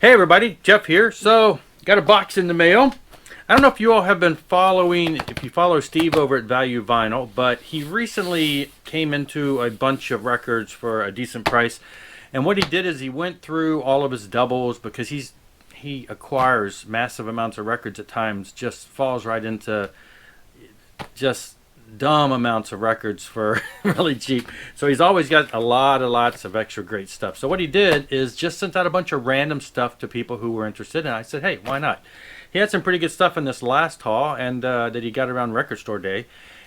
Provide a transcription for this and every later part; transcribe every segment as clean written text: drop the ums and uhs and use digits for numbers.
Hey everybody, Jeff here. So, got a box in the mail. I don't know if you all have been following, if you follow Steve over at Value Vinyl, but he recently came into a bunch of records for a decent price. And what he did is he went through all of his doubles because he acquires massive amounts of records at times, just falls right into just dumb amounts of records for really cheap. So he's always got lots of extra great stuff. So what he did is just sent out a bunch of random stuff to people who were interested, and I said, hey, why not? He had some pretty good stuff in this last haul and that he got around Record Store Day,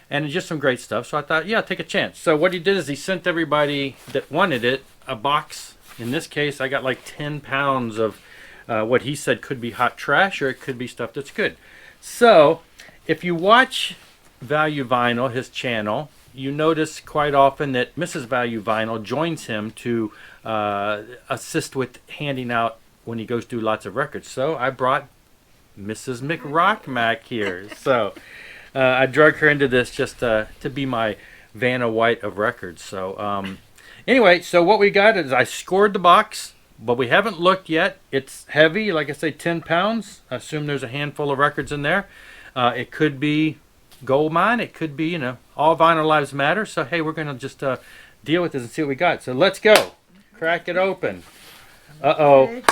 and just some great stuff. So I thought, yeah, take a chance. So what he did is he sent everybody that wanted it a box. In this case, I got like 10 pounds of what he said could be hot trash, or it could be stuff that's good. So if you watch Value Vinyl, his channel, you notice quite often that Mrs. Value Vinyl joins him to assist with handing out when he goes through lots of records. So I brought Mrs. McRocmack here. So I drug her into this just to be my Vanna White of records. So anyway, so what we got is I scored the box, but we haven't looked yet. It's heavy, like I say, 10 pounds. I assume there's a handful of records in there. It could be gold mine, it could be, all vinyl lives matter. So hey, we're gonna just deal with this and see what we got. So let's go. Crack it open. Uh-oh.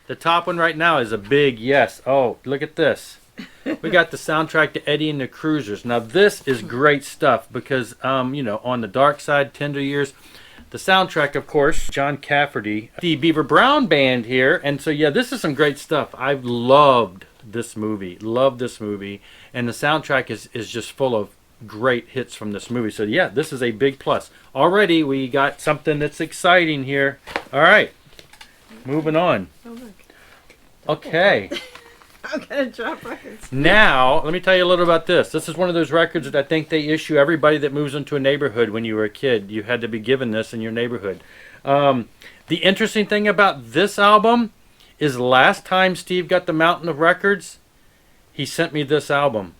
The top one right now is a big yes. Oh, look at this. We got the soundtrack to Eddie and the Cruisers. Now this is great stuff because on the dark side, Tender Years, the soundtrack, of course, John Cafferty, the Beaver Brown Band here. And so yeah, this is some great stuff. I've loved this movie. Love this movie. And the soundtrack is just full of great hits from this movie. So yeah, this is a big plus. Already we got something that's exciting here. All right. Moving on. Oh, look. Okay. I'm going to drop records. Now, let me tell you a little about this. This is one of those records that I think they issue everybody that moves into a neighborhood when you were a kid. You had to be given this in your neighborhood. The interesting thing about this album is last time Steve got the mountain of records, he sent me this album.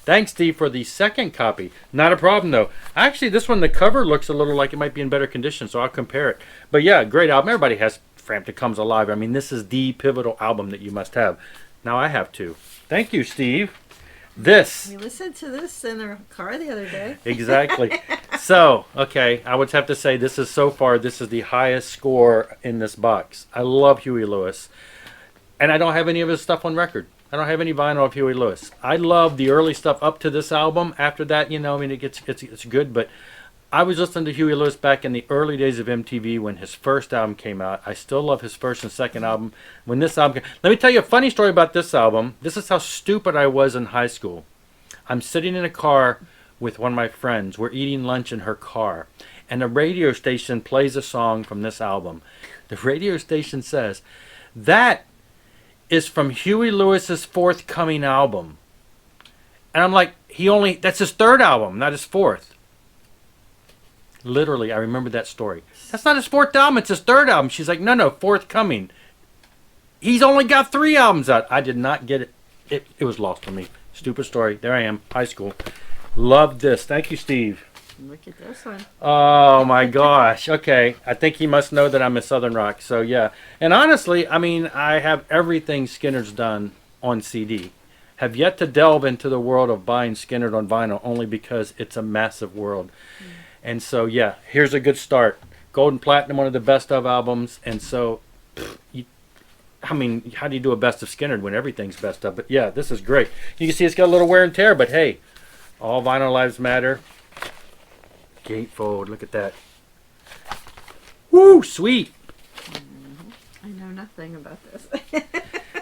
Thanks, Steve, for the second copy. Not a problem, though. Actually, this one, the cover looks a little like it might be in better condition, so I'll compare it. But yeah, great album. Everybody has Frampton Comes Alive. I mean, this is the pivotal album that you must have. Now I have to. Thank you, Steve. This. We listened to this in the car the other day. Exactly. So, okay, I would have to say this is so far, this is the highest score in this box. I love Huey Lewis. And I don't have any of his stuff on record. I don't have any vinyl of Huey Lewis. I love the early stuff up to this album. After that, it's good. But I was listening to Huey Lewis back in the early days of MTV when his first album came out. I still love his first and second album. When this album came, let me tell you a funny story about this album. This is how stupid I was in high school. I'm sitting in a car with one of my friends. We're eating lunch in her car. And a radio station plays a song from this album. The radio station says, that is from Huey Lewis's forthcoming album. And I'm like, that's his third album, not his fourth. Literally, I remember that story. That's not his fourth album, it's his third album. She's like, no, forthcoming. He's only got 3 albums out. I did not get it. It was lost on me. Stupid story. There I am, high school. Love this. Thank you, Steve. Look at this one. Oh my gosh. Okay. I think he must know that I'm a Southern Rock. So yeah. And honestly, I mean, I have everything Skinner's done on CD. Have yet to delve into the world of buying Skinner on vinyl only because it's a massive world. And so yeah, here's a good start. Gold and Platinum, one of the best of albums. And so, how do you do a best of Skinner when everything's best of? But yeah, this is great. You can see it's got a little wear and tear, but hey, all vinyl lives matter. Gatefold, look at that. Woo, sweet. I know nothing about this.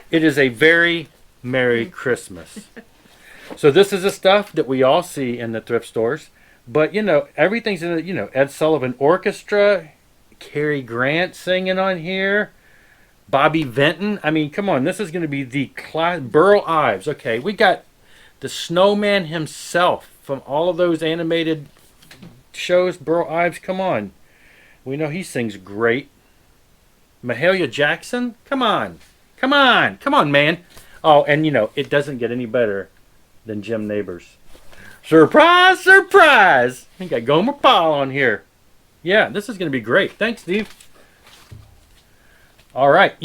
It is a very Merry Christmas. So this is the stuff that we all see in the thrift stores. But, everything's in the, Ed Sullivan Orchestra, Cary Grant singing on here, Bobby Vinton. I mean, come on, this is going to be the class. Burl Ives. Okay, we got the snowman himself from all of those animated shows. Burl Ives, come on. We know he sings great. Mahalia Jackson, come on, man. Oh, and it doesn't get any better than Jim Neighbors. Surprise, surprise! I got Gomer Pyle on here. Yeah, this is going to be great. Thanks, Steve. All right.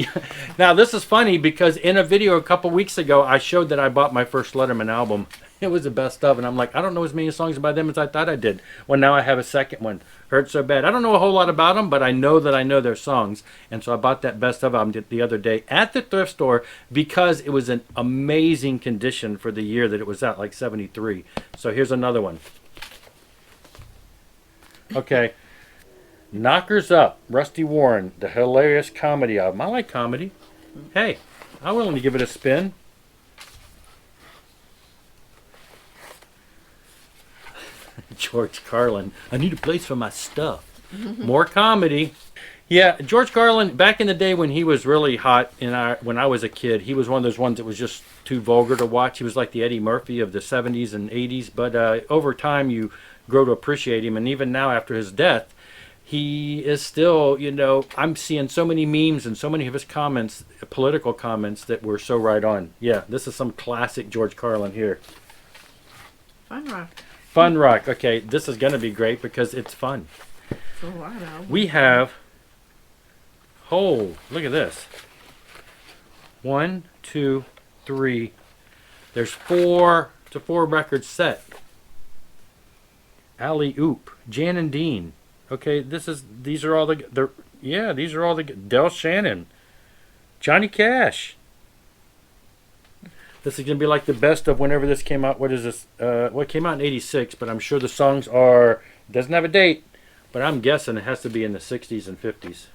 Now, this is funny because in a video a couple weeks ago, I showed that I bought my first Letterman album. It was the best of, and I'm like, I don't know as many songs by them as I thought I did. Well, now I have a second one, Hurt So Bad. I don't know a whole lot about them, but I know that I know their songs. And so I bought that best of album the other day at the thrift store because it was in amazing condition for the year that it was out, like 73. So here's another one. Okay. Knockers Up, Rusty Warren, the hilarious comedy album. I like comedy. Hey, I'm willing to give it a spin. George Carlin, I need a place for my stuff. More comedy. Yeah, George Carlin, back in the day when he was really hot, when I was a kid, he was one of those ones that was just too vulgar to watch. He was like the Eddie Murphy of the 70s and 80s, but over time you grow to appreciate him, and even now after his death, he is still, I'm seeing so many memes and so many of his comments, political comments, that were so right on. Yeah, this is some classic George Carlin here. Fun rock. Fun rock. Okay, this is going to be great because it's fun. It's a lot of. We have, look at this. 1, 2, 3. There's 4 to 4 record set. Alley Oop, Jan and Dean. Okay, these are all the Del Shannon, Johnny Cash. This is going to be like the best of whenever this came out. What is this? It came out in 86, but I'm sure the songs doesn't have a date, but I'm guessing it has to be in the 60s and 50s.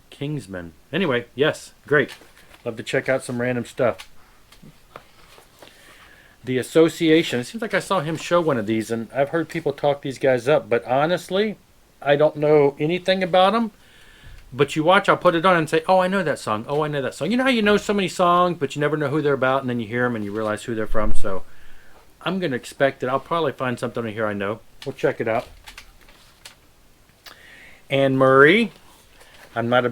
Kingsman. Anyway, yes, great. Love to check out some random stuff. The Association. It seems like I saw him show one of these, and I've heard people talk these guys up, but honestly, I don't know anything about them. But you watch, I'll put it on and say, oh, I know that song. Oh, I know that song. You know how you know so many songs, but you never know who they're about, and then you hear them and you realize who they're from. So I'm going to expect that I'll probably find something in here I know. We'll check it out. Anne Murray. I'm not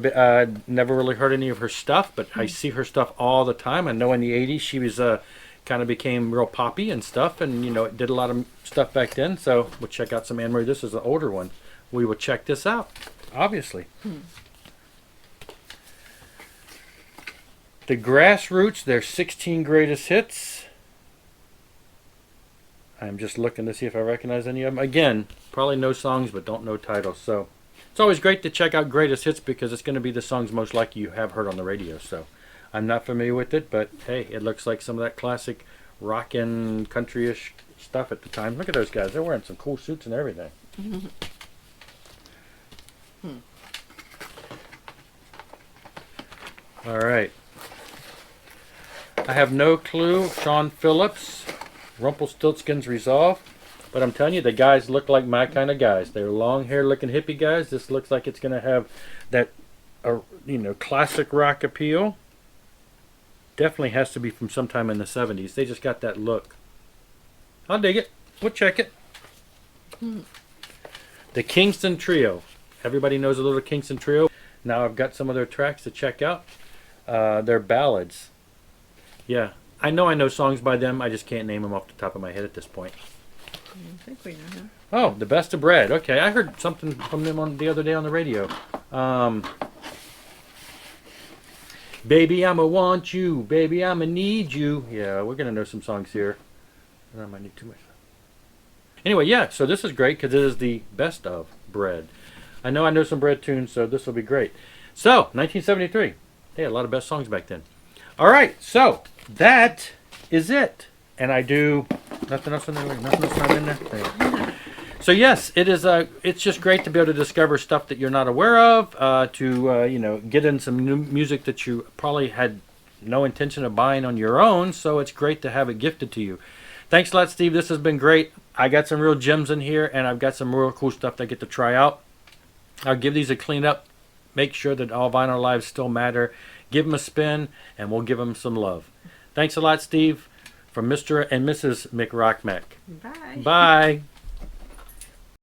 never really heard any of her stuff, but I see her stuff all the time. I know in the 80s she was kind of became real poppy and stuff, and did a lot of stuff back then. So we'll check out some Anne Murray. This is an older one. We will check this out, obviously. The Grassroots, their 16 greatest hits. I'm just looking to see if I recognize any of them. Again, probably know songs but don't know titles. So it's always great to check out greatest hits because it's going to be the songs most likely you have heard on the radio. So I'm not familiar with it, but hey, it looks like some of that classic rockin' country-ish stuff at the time. Look at those guys. They're wearing some cool suits and everything. All right. I have no clue. Sean Phillips, Rumpelstiltskin's Resolve. But I'm telling you, the guys look like my kind of guys. They're long hair looking hippie guys. This looks like it's going to have that, classic rock appeal. Definitely has to be from sometime in the 70s. They just got that look. I'll dig it. We'll check it. The Kingston Trio. Everybody knows a little Kingston Trio. Now I've got some of their tracks to check out. They're ballads. Yeah, I know songs by them. I just can't name them off the top of my head at this point. I think we know him. Oh, The Best of Bread. Okay, I heard something from them the other day on the radio. Baby, I'ma want you. Baby, I'ma need you. Yeah, we're going to know some songs here. I might need too much. Anyway, yeah, so this is great because it is the best of Bread. I know some Bread tunes, so this will be great. So, 1973. They had a lot of best songs back then. All right, so that is it. And I do nothing else in there. Nothing else not in there. So yes, it is. It's just great to be able to discover stuff that you're not aware of. To get in some new music that you probably had no intention of buying on your own. So it's great to have it gifted to you. Thanks a lot, Steve. This has been great. I got some real gems in here, and I've got some real cool stuff that I get to try out. I'll give these a clean up. Make sure that all vinyl lives still matter. Give them a spin, and we'll give them some love. Thanks a lot, Steve, from Mr. and Mrs. McRocmack. Bye. Bye.